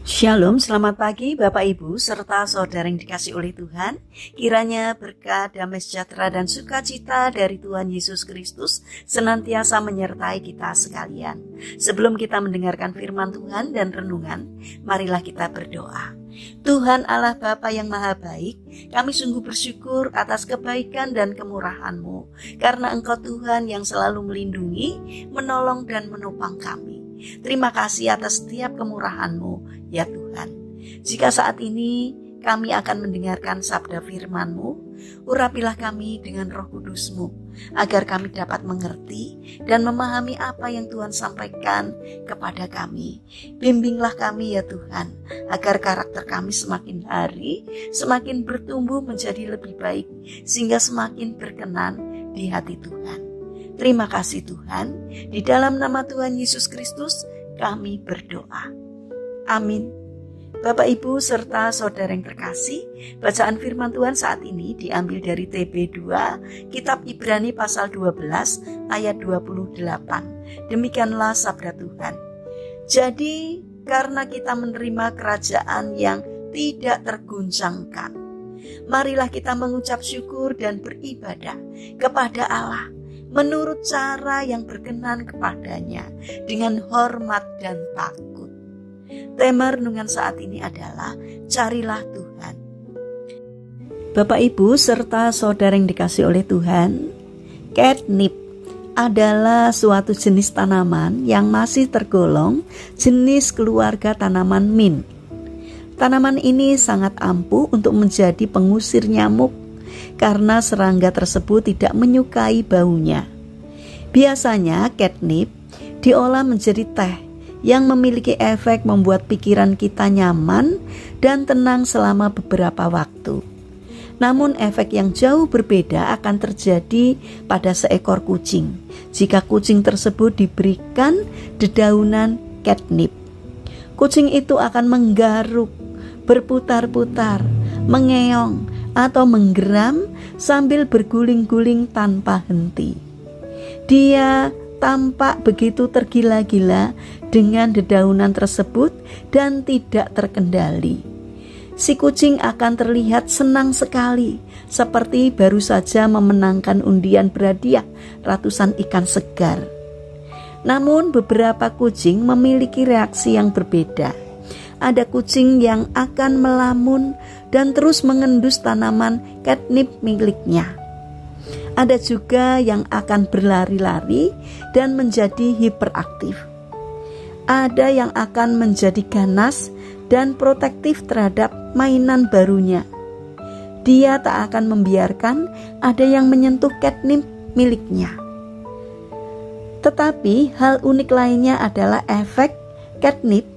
Shalom, selamat pagi Bapak Ibu serta saudara yang dikasih oleh Tuhan. Kiranya berkat, damai sejahtera dan sukacita dari Tuhan Yesus Kristus senantiasa menyertai kita sekalian. Sebelum kita mendengarkan firman Tuhan dan renungan, marilah kita berdoa. Tuhan Allah Bapa yang Maha Baik, kami sungguh bersyukur atas kebaikan dan kemurahan-Mu, karena Engkau Tuhan yang selalu melindungi, menolong dan menopang kami. Terima kasih atas setiap kemurahan-Mu, ya Tuhan. Jika saat ini kami akan mendengarkan sabda firman-Mu, urapilah kami dengan Roh Kudus-Mu, agar kami dapat mengerti dan memahami apa yang Tuhan sampaikan kepada kami. Bimbinglah kami ya Tuhan, agar karakter kami semakin hari semakin bertumbuh menjadi lebih baik, sehingga semakin berkenan di hati Tuhan. Terima kasih Tuhan, di dalam nama Tuhan Yesus Kristus kami berdoa. Amin. Bapak Ibu serta saudara yang terkasih, bacaan firman Tuhan saat ini diambil dari TB2, Kitab Ibrani pasal 12 ayat 28. Demikianlah sabda Tuhan. Jadi karena kita menerima kerajaan yang tidak terguncangkan, marilah kita mengucap syukur dan beribadah kepada Allah menurut cara yang berkenan kepadanya dengan hormat dan takut. Tema renungan saat ini adalah carilah Tuhan. Bapak Ibu serta saudara yang dikasih oleh Tuhan, catnip adalah suatu jenis tanaman yang masih tergolong jenis keluarga tanaman mint. Tanaman ini sangat ampuh untuk menjadi pengusir nyamuk karena serangga tersebut tidak menyukai baunya. Biasanya catnip diolah menjadi teh yang memiliki efek membuat pikiran kita nyaman dan tenang selama beberapa waktu. Namun efek yang jauh berbeda akan terjadi pada seekor kucing jika kucing tersebut diberikan dedaunan catnip. Kucing itu akan menggaruk, berputar-putar, mengeong, atau menggeram sambil berguling-guling tanpa henti. Dia tampak begitu tergila-gila dengan dedaunan tersebut dan tidak terkendali. Si kucing akan terlihat senang sekali, seperti baru saja memenangkan undian berhadiah ratusan ikan segar. Namun beberapa kucing memiliki reaksi yang berbeda. Ada kucing yang akan melamun dan terus mengendus tanaman catnip miliknya. Ada juga yang akan berlari-lari dan menjadi hiperaktif. Ada yang akan menjadi ganas dan protektif terhadap mainan barunya. Dia tak akan membiarkan ada yang menyentuh catnip miliknya. Tetapi hal unik lainnya adalah efek catnip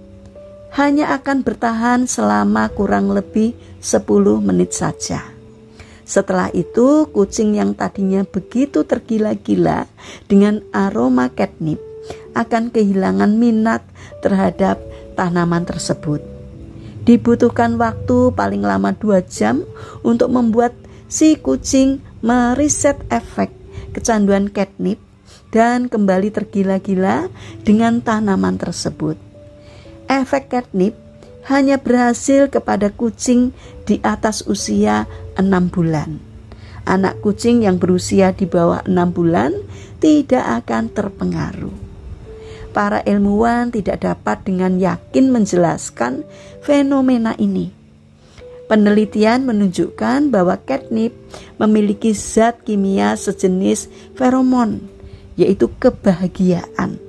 hanya akan bertahan selama kurang lebih 10 menit saja. Setelah itu, kucing yang tadinya begitu tergila-gila dengan aroma catnip akan kehilangan minat terhadap tanaman tersebut. Dibutuhkan waktu paling lama 2 jam untuk membuat si kucing mereset efek kecanduan catnip dan kembali tergila-gila dengan tanaman tersebut. Efek catnip hanya berhasil kepada kucing di atas usia 6 bulan. Anak kucing yang berusia di bawah 6 bulan tidak akan terpengaruh. Para ilmuwan tidak dapat dengan yakin menjelaskan fenomena ini. Penelitian menunjukkan bahwa catnip memiliki zat kimia sejenis feromon, yaitu kebahagiaan.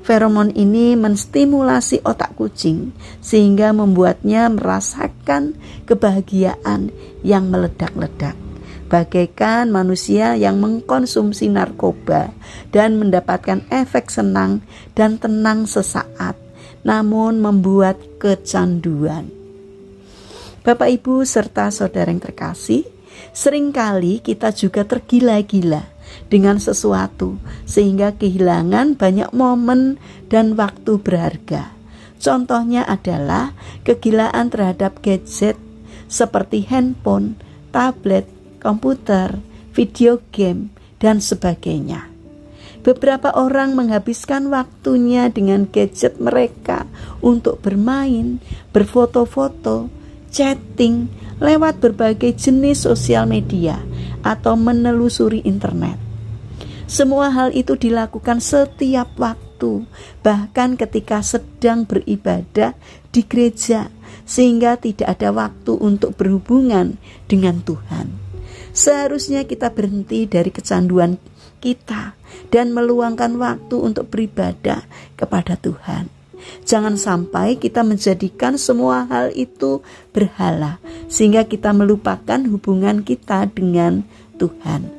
Feromon ini menstimulasi otak kucing sehingga membuatnya merasakan kebahagiaan yang meledak-ledak. Bagaikan manusia yang mengkonsumsi narkoba dan mendapatkan efek senang dan tenang sesaat, namun membuat kecanduan. Bapak Ibu serta saudara yang terkasih, seringkali kita juga tergila-gila dengan sesuatu sehingga kehilangan banyak momen dan waktu berharga. Contohnya adalah kegilaan terhadap gadget seperti handphone, tablet, komputer, video game, dan sebagainya. Beberapa orang menghabiskan waktunya dengan gadget mereka untuk bermain, berfoto-foto, chatting lewat berbagai jenis sosial media atau menelusuri internet. Semua hal itu dilakukan setiap waktu, bahkan ketika sedang beribadah di gereja, sehingga tidak ada waktu untuk berhubungan dengan Tuhan. Seharusnya kita berhenti dari kecanduan kita dan meluangkan waktu untuk beribadah kepada Tuhan. Jangan sampai kita menjadikan semua hal itu berhala, sehingga kita melupakan hubungan kita dengan Tuhan.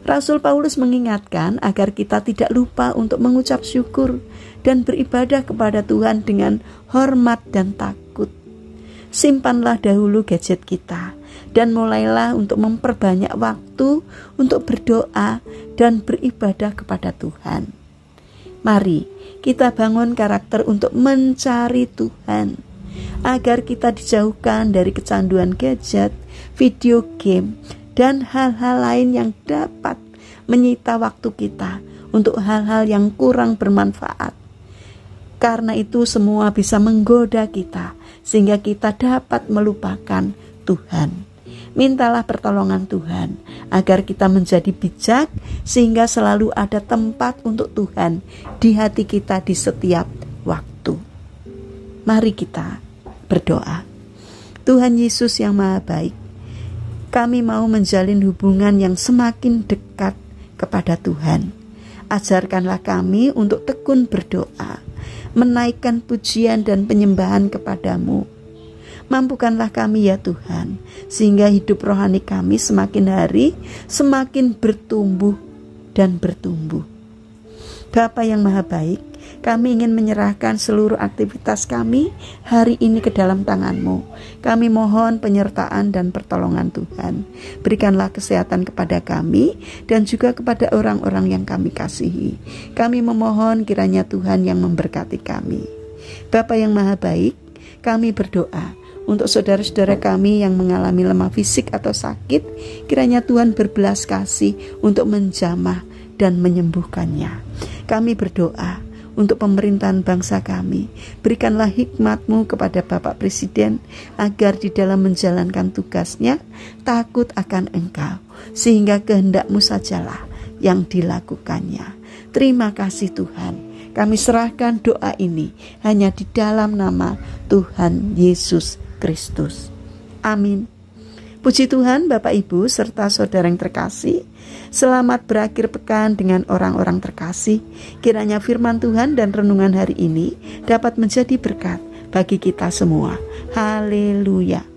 Rasul Paulus mengingatkan agar kita tidak lupa untuk mengucap syukur dan beribadah kepada Tuhan dengan hormat dan takut. Simpanlah dahulu gadget kita dan mulailah untuk memperbanyak waktu untuk berdoa dan beribadah kepada Tuhan. Mari kita bangun karakter untuk mencari Tuhan, agar kita dijauhkan dari kecanduan gadget, video game, dan hal-hal lain yang dapat menyita waktu kita untuk hal-hal yang kurang bermanfaat. Karena itu semua bisa menggoda kita, sehingga kita dapat melupakan Tuhan. Mintalah pertolongan Tuhan agar kita menjadi bijak, sehingga selalu ada tempat untuk Tuhan di hati kita di setiap waktu. Mari kita berdoa. Tuhan Yesus yang Maha Baik, kami mau menjalin hubungan yang semakin dekat kepada Tuhan. Ajarkanlah kami untuk tekun berdoa, menaikkan pujian dan penyembahan kepadamu. Mampukanlah kami ya Tuhan, sehingga hidup rohani kami semakin hari semakin bertumbuh dan bertumbuh. Bapa yang Maha Baik, kami ingin menyerahkan seluruh aktivitas kami hari ini ke dalam tangan-Mu. Kami mohon penyertaan dan pertolongan Tuhan. Berikanlah kesehatan kepada kami dan juga kepada orang-orang yang kami kasihi. Kami memohon kiranya Tuhan yang memberkati kami. Bapa yang Maha Baik, kami berdoa untuk saudara-saudara kami yang mengalami lemah fisik atau sakit. Kiranya Tuhan berbelas kasih untuk menjamah dan menyembuhkannya. Kami berdoa untuk pemerintahan bangsa kami. Berikanlah hikmat-Mu kepada Bapak Presiden, agar di dalam menjalankan tugasnya takut akan Engkau, sehingga kehendak-Mu sajalah yang dilakukannya. Terima kasih Tuhan. Kami serahkan doa ini hanya di dalam nama Tuhan Yesus Kristus. Amin. Puji Tuhan, Bapak Ibu serta saudara yang terkasih. Selamat berakhir pekan dengan orang-orang terkasih. Kiranya firman Tuhan dan renungan hari ini dapat menjadi berkat bagi kita semua. Haleluya.